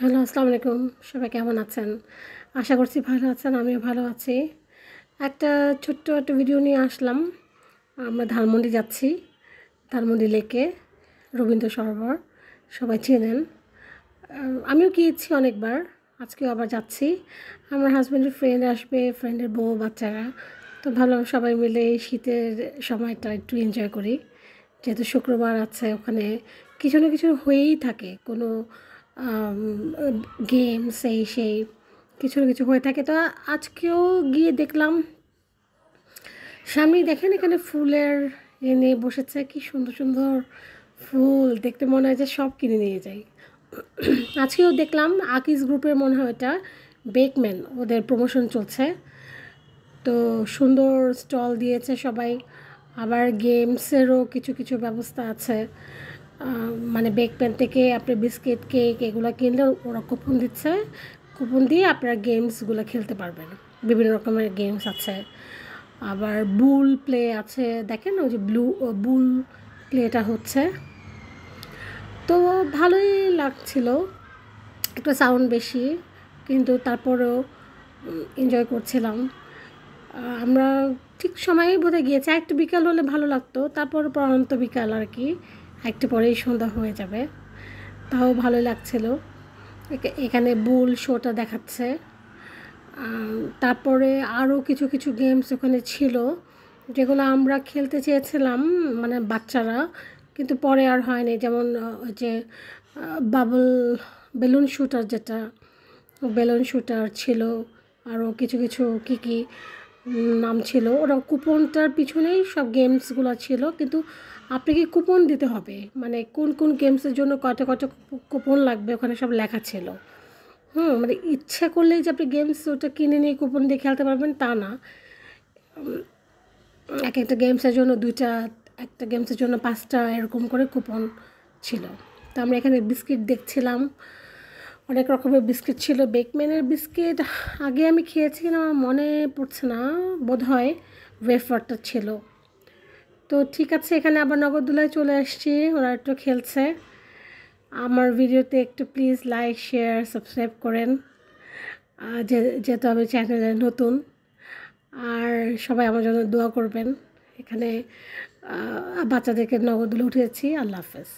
Hello, আসসালামু আলাইকুম। সবাই কেমন আছেন? আশা করছি ভালো আছেন, আমিও ভালো আছি। একটা ছোট্ট একটা ভিডিও নিয়ে আসলাম। আমরা ধানমন্ডি যাচ্ছি, ধানমন্ডি লেকে, রবীন্দ্র সরোবর, সবাই চেনেন। আমিও গিয়েছি অনেকবার, আজকেও আবার যাচ্ছি। আমার হাজব্যান্ডের ফ্রেন্ড আসবে, ফ্রেন্ডের বউ, বাচ্চারা। তো ভাবলাম সবাই মিলে এই শীতের সময়টা একটু এনজয় করি। যেহেতু শুক্রবার আছে, ওখানে কিছু না কিছু হয়েই থাকে, কোনো গেমস এই সেই কিছু না কিছু হয়ে থাকে। তো আজকেও গিয়ে দেখলাম, সামনেই দেখেন এখানে ফুলের নিয়ে বসেছে, কি সুন্দর সুন্দর ফুল, দেখতে মনে হয় যে সব কিনে নিয়ে যাই। আজকেও দেখলাম আকিজ গ্রুপের মনে হয় ওটা বেকম্যান, ওদের প্রমোশন চলছে। তো সুন্দর স্টল দিয়েছে সবাই, আবার গেমসেরও কিছু কিছু ব্যবস্থা আছে। মানে বেক প্যান থেকে আপনি বিস্কিট, কেক এগুলো কিনলে ওরা কুপন দিচ্ছে, কুপন দিয়ে আপনারা গেমসগুলো খেলতে পারবেন। বিভিন্ন রকমের গেমস আছে, আবার বুল প্লে আছে, দেখেন ওই যে বুল প্লেটা হচ্ছে। তো ভালোই লাগছিল, একটা সাউন্ড বেশি, কিন্তু তারপরেও এনজয় করছিলাম। আমরা ঠিক সময়েই বোধহয় গিয়েছি, একটু বিকাল হলে ভালো লাগতো, তারপর পরন্ত বিকাল আর কি, একটু পরেই সন্ধ্যা হয়ে যাবে, তাও ভালো লাগছিল। এখানে বুল শোটা দেখাচ্ছে। তারপরে আরও কিছু কিছু গেমস ওখানে ছিল, যেগুলো আমরা খেলতে চেয়েছিলাম, মানে বাচ্চারা, কিন্তু পরে আর হয়নি। যেমন ওই যে বাবল বেলুন শুটার, যেটা বেলুন শুটার ছিল, আরও কিছু কিছু কী কী নাম ছিল, ওরা কুপনটার পিছনেই সব গেমসগুলো ছিল, কিন্তু আপনাকে কুপন দিতে হবে, মানে কোন কোন গেমসের জন্য কয়টা কয়টা কুপন লাগবে ওখানে সব লেখা ছিল। মানে ইচ্ছা করলেই যে আপনি গেমস ওটা কিনে নিয়ে কুপন দিয়ে খেলতে পারবেন তা না। এক একটা গেমসের জন্য 2টা, একটা গেমসের জন্য 5টা এরকম করে কুপন ছিল। তো আমরা এখানে বিস্কিট দেখছিলাম, অনেক রকমের বিস্কিট ছিল। বেকম্যানের বিস্কিট আগে আমি খেয়েছি কিনা আমার মনে পড়ছে না, বোধহয় ওয়েফারটা ছিল। তো ঠিক আছে, এখানে আবার নগরদোলায় চলে আসছি, ওরা একটু খেলছে। আমার ভিডিওতে একটু প্লিজ লাইক, শেয়ার, সাবস্ক্রাইব করেন, যেহেতু আমি চ্যানেলে নতুন। আর সবাই আমার জন্য দোয়া করবেন। এখানে বাচ্চাদেরকে নগরদোলায় উঠিয়েছি। আল্লাহ হাফেজ।